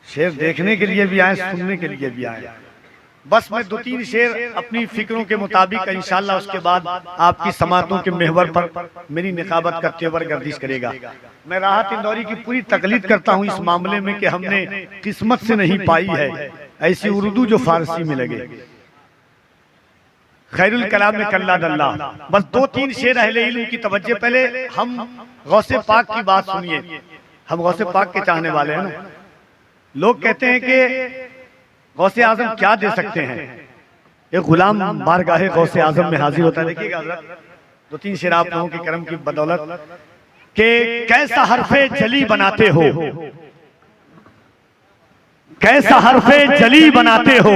शेर देखने के लिए भी आए, सुनने के लिए भी आए। बस मैं 2-3 शेर अपनी फिक्रों के मुताबिक इंशाअल्लाह, उसके बाद आपकी समातों के महवर पर मेरी निकाबत का तेवर गर्दिश करेगा। मैं राहत इंदौरी की पूरी तकलीद करता हूँ इस मामले में कि हमने किस्मत से नहीं पाई है ऐसी उर्दू जो फारसी में लगे। खैरुल कलाम में कल्ला दल्ला। बस 2-3 शेर अहले इल्म की तवज्जो। पहले हम गौसे पाक की बात सुनिए। हम गौसे पाक के चाहने वाले हैं ना। लोग कहते हैं कि गौसे आजम क्या दे सकते हैं, एक गुलाम बारगाहे गौसे आजम में हाजिर होता है। देखिएगा हज़रत, 2-3 शेर आप लोगों के करम की बदौलत के कैसा हरफे जली बनाते हो, कैसा हरफे जली बनाते हो,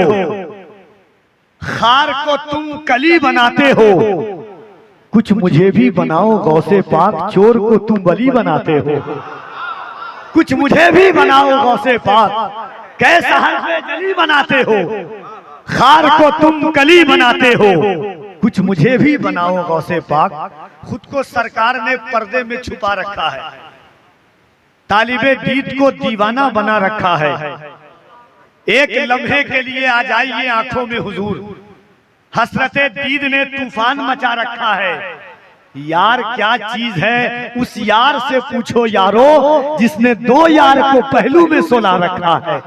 खार को तुम कली बनाते हो, कुछ मुझे भी बनाओ गौसे पाक, चोर को तुम बली बनाते हो, कुछ मुझे भी बनाओ गौसे पाक, कैसा हरफे जली बनाते हो, खार को तुम कली बनाते हो, कुछ मुझे भी बनाओ गौसे पाक। खुद को सरकार ने पर्दे में छुपा रखा है, तालिबे दीद को दीवाना बना रखा है। एक लम्हे के लिए आ जाइए आंखों में हुजूर, हसरते दीद ने तूफान मचा रखा है। यार क्या चीज है उस यार से पूछो यारो, जिसने 2 यार को पहलू में सुला रखा है।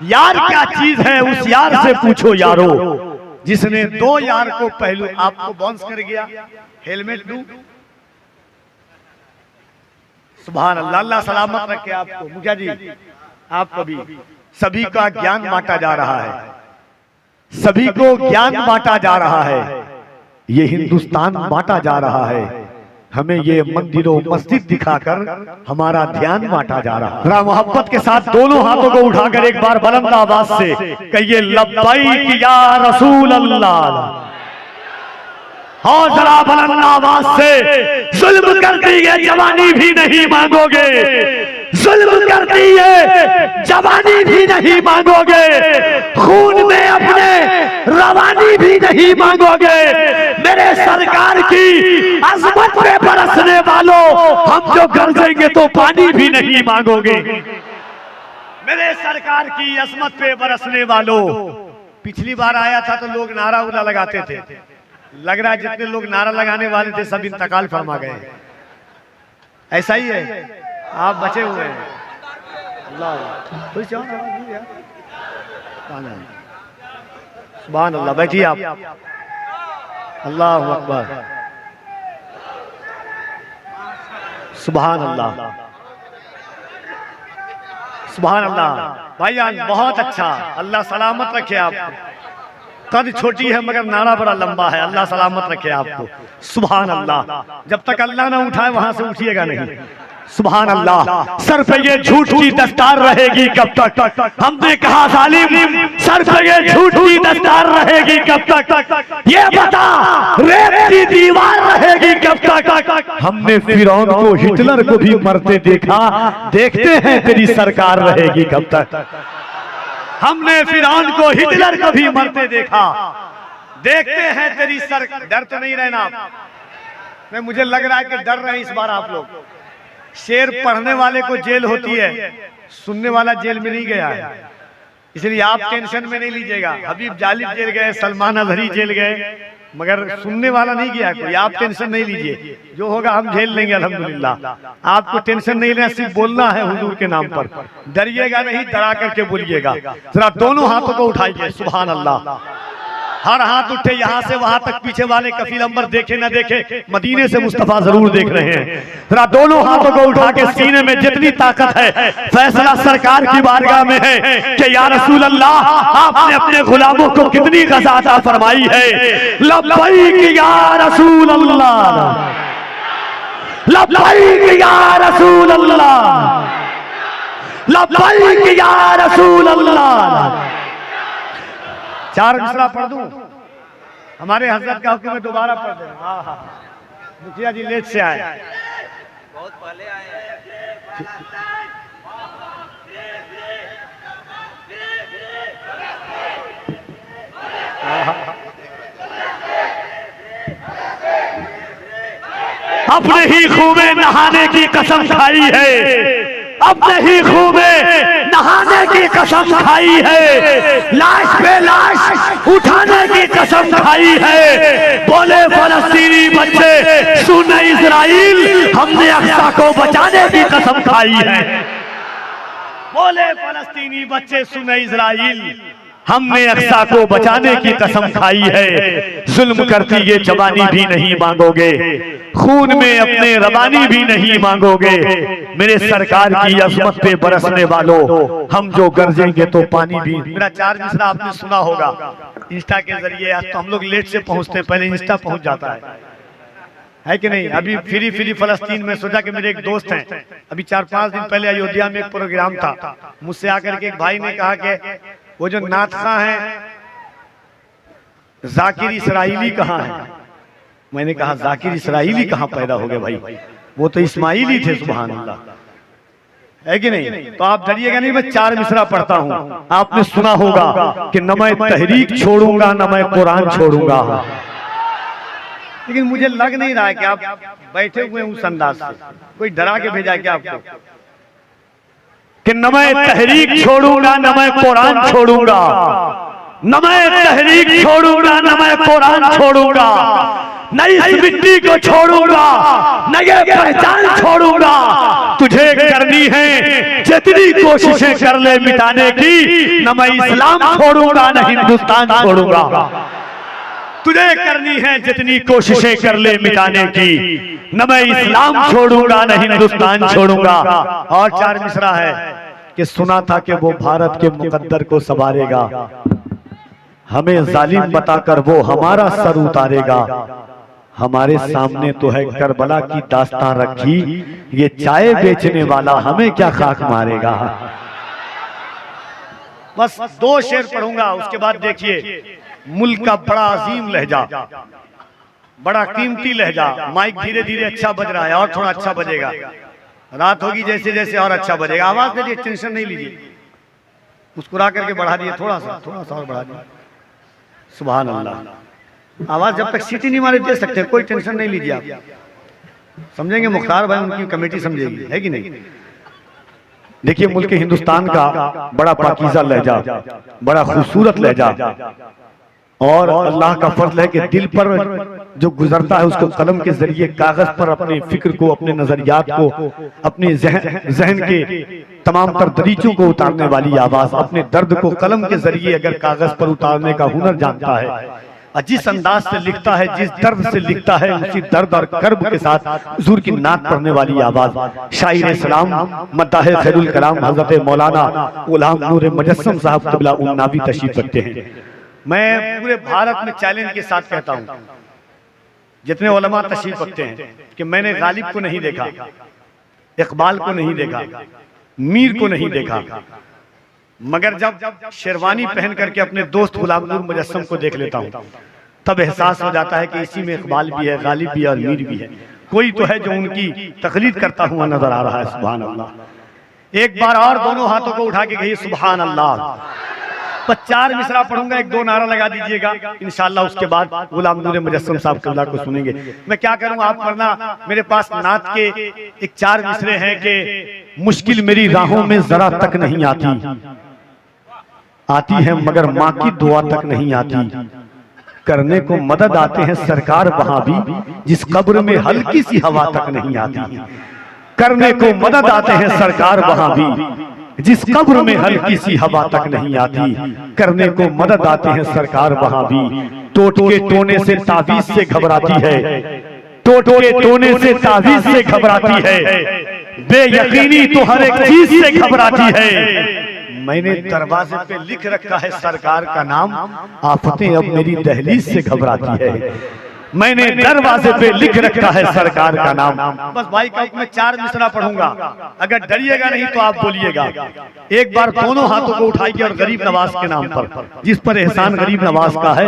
यार क्या चीज है उस यार से पूछो यारो, जिसने 2 यार को पहलू। आपको बाउंस कर गया, हेलमेट दूं? सुभान अल्लाह, अल्लाह सलामत रखे आपको। मुखिया जी आपको भी। सभी का ज्ञान बांटा जा रहा है, सभी को ज्ञान बांटा जा रहा है, ये हिंदुस्तान बांटा जा रहा है। हमें ये मंदिरों मस्जिद दिखाकर हमारा ध्यान बांटा जा रहा है। जरा मोहब्बत के साथ दोनों हाथों को उठाकर एक बार बुलंद आवाज से कहिए लब्बैक या रसूल अल्लाह। और जरा बुलंद आवाज से, जुल्म करती है जवानी भी नहीं मांगोगे, जुल्म करती है जवानी भी नहीं मांगोगे, खून में अपने रवानी भी नहीं मांगोगे। मेरे सरकार की अजमत पे बरसने वालों, हम जो गरजेंगे तो पानी भी नहीं मांगोगे। मेरे सरकार की अजमत पे बरसने वालों। पिछली बार आया था तो लोग नारा उला लगाते थे, लग रहा है जितने लोग नारा लगाने वाले थे सब इंतकाल फरमा गए। ऐसा ही है, आप बचे हुए हैं। अल्लाह सुभान अल्लाह। बैठिए आप। अल्लाह अकबर, सुभान अल्लाह, सुभान अल्लाह। भाईजान बहुत अच्छा, अल्लाह सलामत रखे आपको। कद छोटी है मगर नारा बड़ा लंबा है, अल्लाह सलामत रखे आपको। सुभान अल्लाह। जब तक अल्लाह ना उठाए वहां से उठिएगा नहीं। सुभान अल्लाह। सर पे ये झूठ की दस्तार रहेगी कब तक? हमने कहा जालिम, सर पे ये झूठ की दस्तार रहेगी कब तक? ये बता रेत की दीवार रहेगी कब तक? हमने फिरौन को हिटलर को भी मरते देखा, देखते हैं तेरी सरकार रहेगी कब तक? हमने फिरौन को हिटलर को भी मरते देखा, देखते हैं तेरी सरकार। डर तो नहीं रहना मैं, मुझे लग रहा है कि डर रहे इस बार आप लोग। शेर पढ़ने वाले को जेल होती है, सुनने वाला जेल में नहीं गया है, इसलिए आप टेंशन में नहीं लीजिएगा। हबीब जालिब जेल गए, सलमान अजहरी जेल गए, मगर सुनने वाला नहीं गया कोई। आप टेंशन नहीं लीजिए, जो होगा हम झेल लेंगे अल्हम्दुलिल्लाह। आपको टेंशन नहीं लेना, सिर्फ बोलना है हुजूर के नाम पर। डरिएगा नहीं, डरा करके बोलिएगा। जरा दोनों हाथों को उठाइए। सुभान अल्लाह। हर हाथ उठे, यहाँ से वहां तक। पीछे वाले कफील अंबर देखे न देखे, मदीने से मुस्तफा जरूर देख रहे हैं। जरा दोनों हाथों को उठा के सीने में जितनी ताकत है, फैसला सरकार की बारगाह में है कि या रसूल अल्लाह, आपने अपने गुलामों को कितनी ग़ज़ा अता फरमाई है। लब्बैक या रसूल अल्लाह, लब्बैक या रसूल अल्लाह, लब्बैक या रसूल अल्लाह। 4 मिसरा पढ़ दूं? हमारे हजरत का हुक्म में दोबारा पढ़ दें। हाँ हाँ, मुखिया जी लेट से आए, बहुत पहले आए। अपने ही खूह में नहाने की कसम खाई है, अपने ही खूह में नहाने कसम खाई है, लाश पे लाश उठाने की कसम खाई है। बोले फलस्तीनी बच्चे सुन इजराइल, हमने अक्सा को बचाने की कसम खाई है। बोले फलस्तीनी बच्चे सुन इजराइल, हमने अक्सा को बचाने की कसम खाई है। जुल्म करती ये जवानी भी नहीं मांगोगे, खून में अपने रवानी भी नहीं मांगोगे। मेरे सरकार की अजमत पे बरसने वालों, हम जो गरजेंगे तो पानी भी। मेरा 4 मिसरा आपने सुना होगा इंस्टा के जरिए। आज तो हम लोग लेट से पहुंचते हैं, पहले इंस्टा पहुंच जाता है कि नहीं। अभी फ्री फलस्तीन में सोचा कि मेरे एक दोस्त हैं, अभी 4-5 दिन पहले अयोध्या में एक प्रोग्राम था, मुझसे आकर के एक भाई ने कहा कि वो जो नाथ खां है जाकिर इसराइली कहाँ है। मैंने कहा जाकिर इसराइली कहाँ पैदा हो गए भाई, वो तो इस्माइली थे। सुभान अल्लाह, है कि नहीं। तो आप डरिएगा नहीं, मैं 4 मिसरा पढ़ता हूँ। आपने सुना होगा कि न मैं तहरीक छोड़ूंगा न मैं कुरान छोड़ूंगा, लेकिन मुझे लग नहीं रहा है कि आप बैठे हुए उस अंदाज से। कोई डरा के भेजा क्या आपको कि न मैं तहरीक छोड़ूंगा न मैं कुरान छोड़ूंगा, न मैं तहरीक छोड़ूंगा न मैं कुरान छोड़ूंगा, न इस मिट्टी को छोड़ूंगा न ये पहचान छोड़ूंगा। तुझे करनी है जितनी कोशिशें कर ले मिटाने की, न मैं इस्लाम छोड़ूंगा न हिंदुस्तान छोड़ूंगा। तुझे करनी है जितनी कोशिशें कर ले मिटाने की, न मैं इस्लाम छोड़ूंगा न हिंदुस्तान छोड़ूंगा। और 4 मिसरा है कि सुना था कि वो भारत के मुकद्दर को संवारेगा, हमें जालिम बताकर वो हमारा सर उतारेगा। हमारे सामने तो है करबला की दास्तान रखी, ये चाय बेचने वाला हमें क्या खाक मारेगा। बस 2 शेर पढ़ूंगा, उसके बाद देखिए मुल्क का बड़ा अजीम लहजा, बड़ा कीमती लहजा। माइक धीरे धीरे अच्छा बज रहा है और थोड़ा अच्छा बजेगा, रात होगी जैसे जैसे और अच्छा बजेगा। आवाज दे दीजिए, टेंशन नहीं लीजिए, मुस्कुरा करके बढ़ा दिए, थोड़ा सा और बढ़ा दिए। सुभान अल्लाह। आवाज जब तक सीटी नहीं मारे दे सकते, कोई टेंशन नहीं लीजिए। आप समझेंगे, मुख्तार भाई उनकी कमेटी समझेगी, है कि नहीं। देखिए मुल्क हिंदुस्तान का बड़ा पाकीज़ा लहजा, बड़ा खूबसूरत लहजा, और अल्लाह का फर्ज है कि दिल पर जो गुजरता है उसको कलम के जरिए कागज पर अपने फिक्र को, अपने नजरियात को, अपने जहन के तमाम तर दरीचों को उतारने वाली आवाज, अपने दर्द को कलम के जरिए अगर कागज पर उतारने का हुनर जानता है, और जिस अंदाज से लिखता है, जिस दर्द से लिखता है, उसी दर्द और कर्ब के साथ हुजूर की नात पढ़ने वाली आवाज। शायर सलाम मद्दाह खैरुल कलाम हजरत मौलाना गुलाम नूर मुजस्सम साहब क़िबला उन्नावी तशरीफ रखते हैं। मैं पूरे भारत में चैलेंज के साथ कहता हूं, जितने उलमा तशरीफ रखते हैं, कि मैंने गालिब को नहीं देखा, इकबाल को नहीं देखा, मीर को नहीं देखा, मगर जब शेरवानी पहन करके अपने दोस्त गुलाम नूर मुजस्सम को देख लेता हूं, तब एहसास हो जाता है कि इसी में इकबाल भी है, गालिब भी है और मीर भी है। कोई तो है जो उनकी तकलीद करता हुआ नजर आ रहा है। सुभान अल्लाह। एक बार और दोनों हाथों को उठा के कहिए सुभान अल्लाह। 4 मिसरा पढ़ूंगा, 1-2 नारा लगा दीजिएगा इंशाअल्लाह। उसके बाद गुलाम नूर मुजस्सम साहब क़िबला को सुनेंगे। मैं क्या करूं, आप पढ़ना। मेरे पास नात के एक 4 मिसरे हैं कि मुश्किल मेरी राहों में जरा तक नहीं आती है मगर माँ की दुआ तक नहीं आती। करने को मदद आते हैं सरकार वहां भी, जिस कब्र में हल्की सी हवा तक नहीं आती। करने को मदद आते हैं सरकार वहां भी, जिस कब्र में हल्की सी हवा तक नहीं आती। करने को मदद आते हैं सरकार वहां भी, टोट के टोने से तावीज से घबराती है, टोट के टोने से तावीज से घबराती है, बेयकीनी तो हर एक चीज से घबराती है। मैंने दरवाजे पे लिख रखा है सरकार का नाम, आफतें अब मेरी दहलीज से घबराती है। मैंने दरवाजे पे लिख रखा है सरकार का नाम। बस भाई का मैं 4 मिसरा पढ़ूंगा, अगर डरिएगा नहीं तो आप बोलिएगा। एक बार दोनों हाथों को उठाइए और गरीब नवाज के नाम पर, जिस पर एहसान गरीब नवाज का है,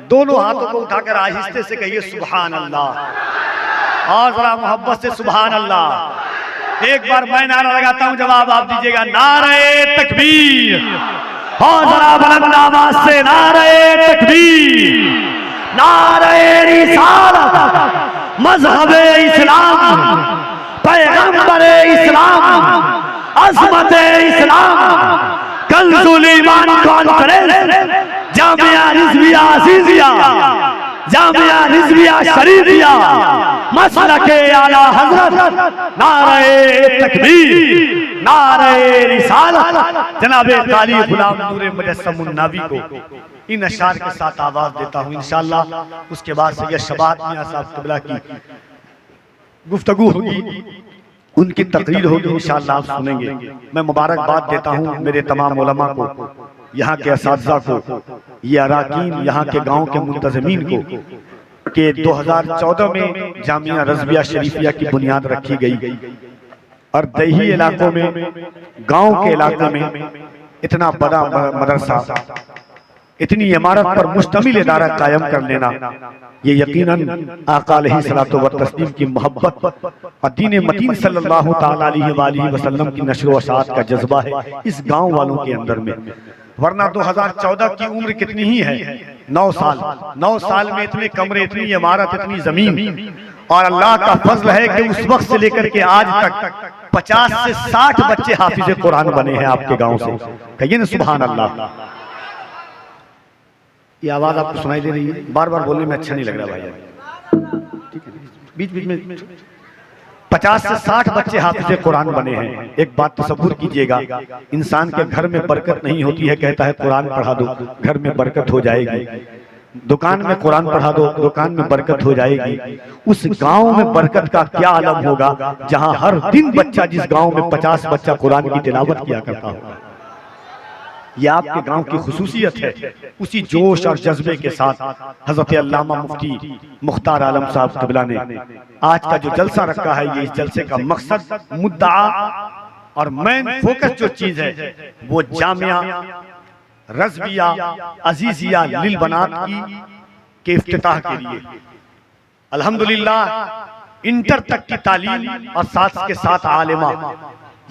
दोनों हाथों को उठाकर आहिस्ते से कहिए सुभान अल्लाह, और जरा मोहब्बत से सुभान अल्लाह। एक बार मैं नारा लगाता हूं, जवाब आप दीजिएगा। नारे तकबीर, और जरा बुलंद आवाज से नारे तकबीर, नारे रिसालत, मज़हबे इस्लाम, पैगंबरे इस्लाम, अज़मते इस्लाम, कंज़ मेजबान कॉन्फ्रेंस जामिया रिजविया अजीजिया, जामिया रिजविया शरीफिया, मसलके आला हजरत, नारे तकबीर, नारे रिसालत, जनाबे काली गुलाम नूरे मुजस्समुन नबी को इन अशार के साथ आवाज देता हूँ। इंशाअल्लाह उसके बाद सैयद शबात मियां साहब क़िबला की गुफ्तगू होगी, उनकी तकरीर होगी, इंशाअल्लाह आप सुनेंगे। मैं मुबारकबाद देता हूँ मेरे तमाम उलमा को, यहाँ के असातिज़ा को, ये अराकीन, यहाँ के गांव के मुंतज़मीन को, कि 2014 में जामिया रज़विया शरीफिया की बुनियाद रखी गई और दही इलाकों में, गांव के इलाके में इतना बड़ा मदरसा, इतनी इमारत पर मुश्तमिल इदारा कायम कर लेना, ये यकीनन आका अलैहिस्सलातु व तस्लीम की मोहब्बत और दीन मतीन सल्लल्लाहु तआला अलैहि वसल्लम की नश्र व शात का जज्बा है इस गांव वालों के अंदर में। वरना 2014 की उम्र कितनी ही है, 9 साल। 9 साल में इतने कमरे, इतनी इमारत, इतनी जमीन, और अल्लाह का फजल है कि उस वक्त से लेकर के आज तक 50 से 60 बच्चे हाफिज कुरान बने हैं आपके गांव से। कहिए ना सुभान अल्लाह। ये आवाज आपको सुनाई दे रही है? बार बार बोलने में अच्छा नहीं लग रहा भाई, ठीक है? बीच बीच में 50 से 60 बच्चे हाफिज कुरान बने हैं। एक बात तसव्वुर कीजिएगा, इंसान के घर में बरकत नहीं होती है, कहता है कुरान पढ़ा दो घर में बरकत हो जाएगी, दुकान में कुरान पढ़ा दो दुकान में बरकत हो जाएगी। उस गांव में बरकत का क्या आलम होगा जहां हर दिन बच्चा, जिस गांव में 50 बच्चा कुरान की तिलावत किया करता होगा। यह आपके गांव की खुसूसियत है। उसी जोश और जज्बे के साथ हजरत अल्लामा मुफ्ती मुख्तार आलम साहब क़िबला ने आज का जो जलसा रखा है, ये इस जलसे का मकसद, मुद्दा और मेन फोकस जो चीज है वो जामिया रज़विया अजीजिया लिल बनात की के इफ्तिताह के लिए अल्हम्दुलिल्लाह इंटर तक की तालीम और साथ के साथ आलिमा,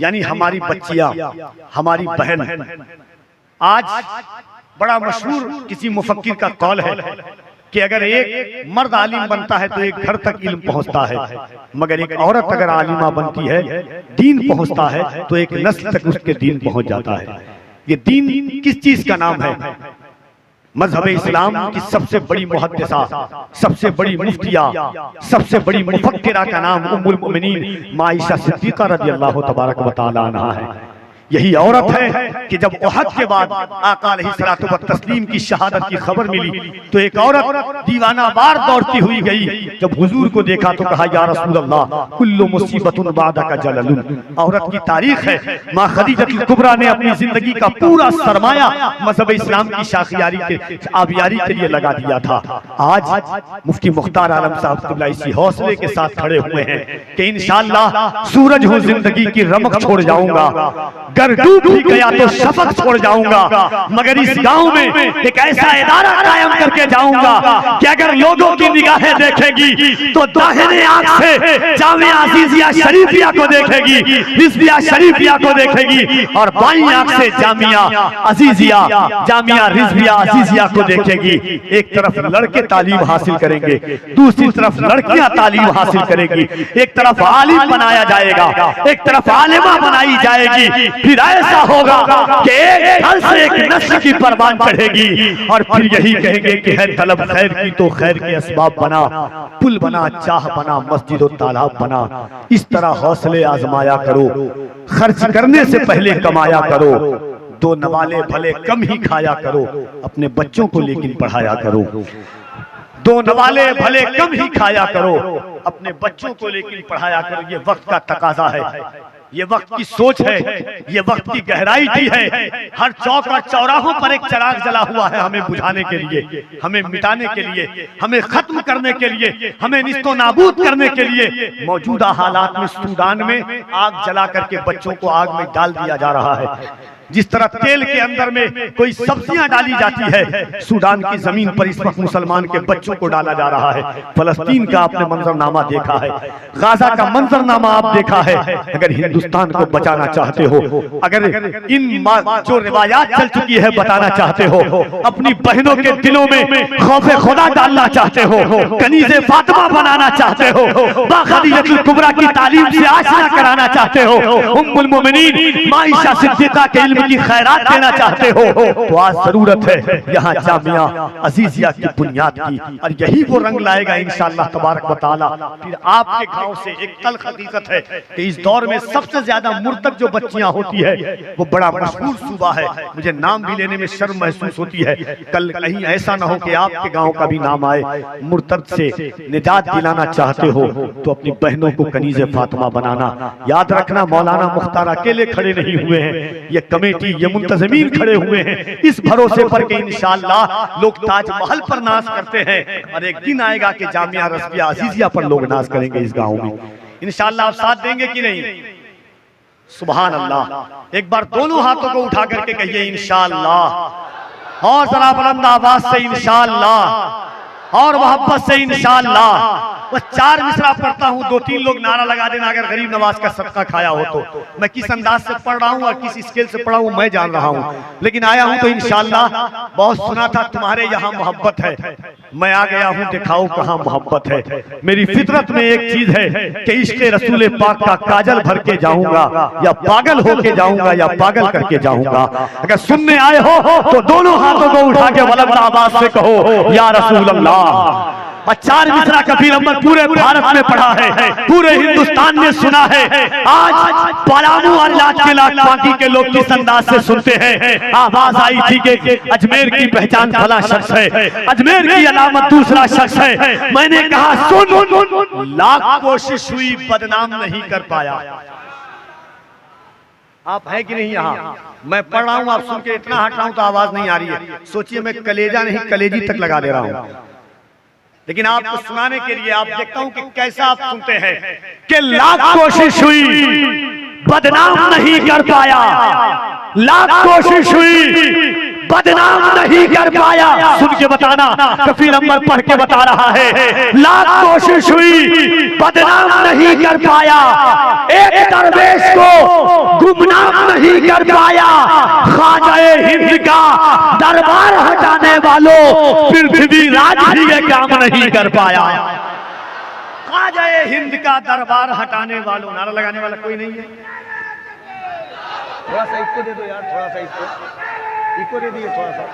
यानी हमारी बच्चियां, हमारी बहन। आज बड़ा मशहूर किसी मुफक्किर का कौल है कि अगर एक मर्द आलिम बनता है तो एक घर तक इल्म पहुंचता है, मगर एक औरत अगर आलिमा बनती है, दीन पहुंचता है, तो एक नस्ल तक उसके दीन पहुंच जाता है। ये दीन किस चीज का नाम है? मजहब इस्लाम की सबसे बड़ी मुहद्दिसा, सबसे बड़ी मुफ्तिया, सबसे बड़ी मुफक्किरा का नाम उम्मुल मोमिनीन माँ आयशा सिद्दीक़ा रज़ियल्लाहु तबारक व तआला अन्हा है। यही औरत है कि जब उहद के बाद आका अलैहिस्सलातु व तस्लीम की शहादत की खबर मिली तो एक औरत दीवाना वार दौड़ती हुई गई। जब हुजूर को देखा तो कहा, या रसूल अल्लाह, कुल्लु मुसीबतुन बादका जललुन। औरत की तारीख है, माँ खदीजतुल कुबरा ने अपनी जिंदगी का पूरा सरमाया मजहब इस्लाम की शाखियारी के आबियारी के लिए लगा दिया था। आज मुफ्ती मुख्तार आलम साहब क़िबला इसी हौसले के साथ खड़े हुए हैं कि इंशाअल्लाह सूरज हूँ जिंदगी की रमक छोड़ जाऊंगा, गर डूब भी गया तो शफक छोड़ जाऊंगा, मगर इस गांव में एक ऐसा इदारा कायम करके जाऊंगा कि अगर लोगों की निगाहें देखेगी तो दाहिने आंख से जामिया अजीजिया शरीफिया को देखेगी, रिजविया शरीफिया को देखेगी, और बाईं आंख से जामिया अजीजिया, जामिया रिजविया अजीजिया को देखेगी। एक तरफ लड़के तालीम हासिल करेंगे, दूसरी तरफ लड़कियां तालीम हासिल करेगी। एक तरफ आलिम बनाया जाएगा, एक तरफ आलिमा बनाई जाएगी। फिर ऐसा होगा कि एक घर से एक नस्ल की परवान चढ़ेगी, और फिर यही कहेंगे कि है तलब खैर की तो खैर के असबाब बना, पुल बना, चाह बना, मस्जिद और तालाब बना। इस तरह हौसले आजमाया करो, खर्च करने से पहले कमाया करो, दो नवाले भले कम ही खाया करो, अपने बच्चों को लेकिन पढ़ाया करो। दो नवाले भले कम ही खाया करो, अपने बच्चों को लेकिन पढ़ाया करो। ये वक्त का तकाजा है, ये वक्त की सोच है, ये वक्त की गहराई की है। हर चौक और चौराहों पर एक चिराग जला हुआ है हमें बुझाने के लिए, हमें मिटाने के लिए, हमें खत्म करने के लिए, हमें निस्तो नाबूद करने के लिए। मौजूदा हालात में सूडान में आग जला करके बच्चों को आग में डाल दिया जा रहा है। जिस तरह तेल के अंदर में कोई सब्जियां डाली जाती है, सूडान की जमीन पर इस वक्त मुसलमान के बच्चों को डाला जा रहा है। फलस्तीन का आपने मंजरनामा देखा है, गाजा का मंजरनामा आप देखा है। अगर हिंदुस्तान को बचाना चाहते हो, अगर इन जो रिवायात चल चुकी है बताना चाहते हो, अपनी बहनों के दिलों में खौफे खुदा डालना चाहते हो, कनीज़े फातिमा बनाना चाहते हो, बा खदीजतुल कुबरा की तालीम से आशना कराना चाहते हो, उम्मुल मोमिनीन माँ आयशा सिद्दीक़ा के मार्केट की खैरात देना चाहते हो तो आज जरूरत है यहाँ जामिया अजीजिया की बुनियाद की, और यही वो रंग लाएगा इंशाअल्लाह तबारक व तआला। फिर आपके गांव से एक तल्ख हकीकत है कि इस दौर में सबसे ज्यादा मुर्तद जो बच्चियां होती है वो बड़ा मशहूर सूबा है, मुझे नाम भी लेने में शर्म महसूस होती है। कल कहीं ऐसा ना हो कि आपके गांव का भी नाम आए। मुर्तद से निजात दिलाना चाहते हो तो अपनी बहनों को कनीज़े फातिमा बनाना। याद रखना मौलाना मुख्तार अकेले खड़े नहीं हुए हैं, ये कमेटी ये मुंतज़मीन खड़े हुए हैं इस भरोसे पर कि इंशाअल्लाह लोग ताजमहल पर नाज करते हैं और एक दिन आएगा कि जामिया रज़विया अज़ीज़िया पर लोग नाज करेंगे इस गांव में। इंशाअल्लाह आप साथ देंगे कि नहीं? सुभान अल्लाह। एक बार दोनों हाथों को उठा करके कहिए इंशाअल्लाह, और जरा बुलंद आवाज से इंशाअल्लाह, और मोहब्बत से इंशाअल्लाह। वो 4 मिसरा पढ़ता हूँ, 2-3 लोग नारा लगा देना अगर गरीब नवाज का सदका खाया हो तो। मैं किस अंदाज से पढ़ रहा हूँ और किस स्केल से पढ़ा हूँ मैं जान रहा हूँ, लेकिन आया हूँ तो इंशाअल्लाह। बहुत सुना था तुम्हारे यहाँ मोहब्बत है, मैं आ गया हूँ दिखाओ कहाँ मोहब्बत है। मेरी फितरत में एक चीज है कि इश्क़ रसूल पाक का काजल भर के जाऊंगा या पागल होके जाऊंगा या पागल करके जाऊंगा। अगर सुनने आए हो तो दोनों हाथों को उठा के बुलंद आवाज से कहो या रसूल अल्लाह। और 4 मिसरा कफील अहमद पूरे भारत में पढ़ा है, पूरे हिंदुस्तान में सुना है। आज पलामू और लाट बाकी के लोग किस अंदाज से सुनते हैं। आवाज आई थी कि अजमेर की पहचान फला शख्स है, अजमेर की अलामत दूसरा शख्स है। मैंने कहा सुन, लाख कोशिश हुई बदनाम नहीं कर पाया। आप है कि नहीं यहाँ? मैं पढ़ रहा हूँ, आप सुन के इतना हट रहा हूँ तो आवाज नहीं आ रही है। सोचिए मैं कलेजा नहीं कलेजी तक लगा दे रहा हूँ, लेकिन आपको सुनाने के लिए आप देखता हूं कि कैसा आप सुनते हैं कि लाख कोशिश हुई बदनाम नहीं कर पाया, लाख कोशिश हुई बदनाम नहीं कर पाया। सुन के बताना, कफील अहमद पढ़ के बता रहा है। लाख कोशिश हुई बदनाम नहीं कर पाया, एक दरवेश को गुमनाम नहीं कर पाया। ख्वाजाए हिंद का दरबार हटाने वालों पृथ्वी राज भी ये काम नहीं कर पाया। ख्वाजाए हिंद का दरबार हटाने वालों, नारा लगाने वाला कोई नहीं है। थोड़ा सा इसको दे दो यार, थोड़ा सा इसको दे दिए थोड़ा सा।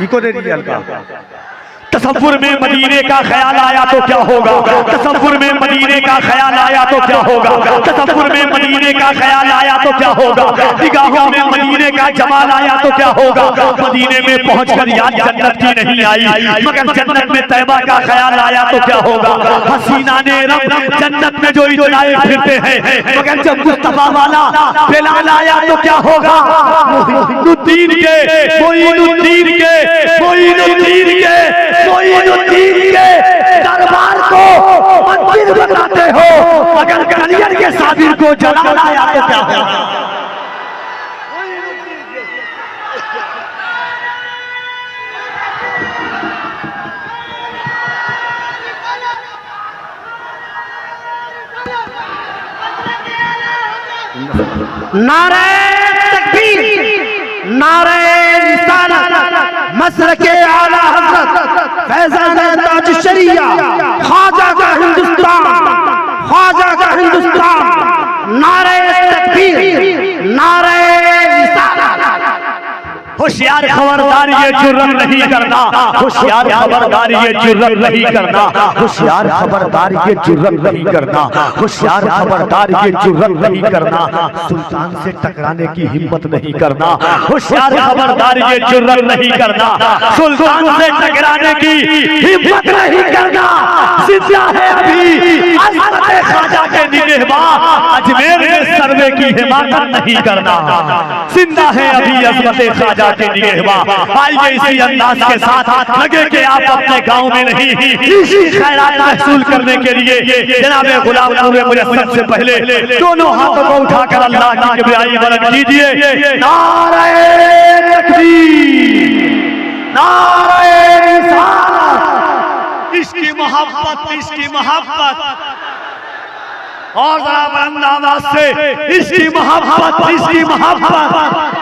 इको दे दीजिए हल्का। तसव्वुर में मदीने का ख्याल आया तो क्या होगा, तसव्वुर में मदीने का ख्याल आया तो क्या होगा, तसव्वुर में मदीने का ख्याल आया तो क्या होगा, निगाहों में मदीने का जमाल आया तो क्या होगा। मदीने में पहुंचकर याद जन्नत की नहीं आई, मगर जन्नत में तैबा का ख्याल आया तो क्या होगा। हसीना ने रब जन्नत में जो इतलाए फिरते हैं, मगर जब मुस्तफा वाला बिलाल आया तो क्या होगा। मोइनुद्दीन के मोइनुद्दीन के मोइनुद्दीन के मोइनुद्दीन के दरबार को मंदिर बनाते हो, अगर कलियर के साबिर को जला लाया तो क्या होगा। नारे तकबीर, नारे रिसालत, मसरके आला हज़रत फैज़ान ताज शरिया, ख्वाजा का हिंदुस्तान, ख्वाजा का हिंदुस्तान। नारे तकबीर, नारे रिसालत। होशियार खबरदार ये जुर्रत नहीं करना, होशियार खबरदार ये जुर्रत नहीं करना, होशियार खबरदार ये जुर्रत नहीं करना, होशियार खबरदार ये जुर्रत नहीं करना। सुल्तान से टकराने की हिम्मत नहीं करना, होशियार खबरदार ये जुर्रत नहीं करना, सुल्तान से टकराने की हिम्मत नहीं करना। जिंदा है अभी अज़मत ख्वाजा के निगहबान, अजमेर में सर्वे की हिमाकत नहीं करना। जिंदा है अभी अज़मत ख्वाजा के निगहबान। आइए इसी अंदाज के साथ लगे कि आप अपने गांव में नहीं, इसी खैरात महसूल करने के लिए जनाबे गुलाम नूरे मुयस्सर से पहले दोनों हाथों को उठाकर अल्लाह की किबरियाई बुलंद कीजिए। नारे तकबीर, नारे रिसालत। इसकी मोहब्बत, इसकी मोहब्बत, और जरा बुलंद आवाज से इसकी मोहब्बत, इसकी मोहब्बत।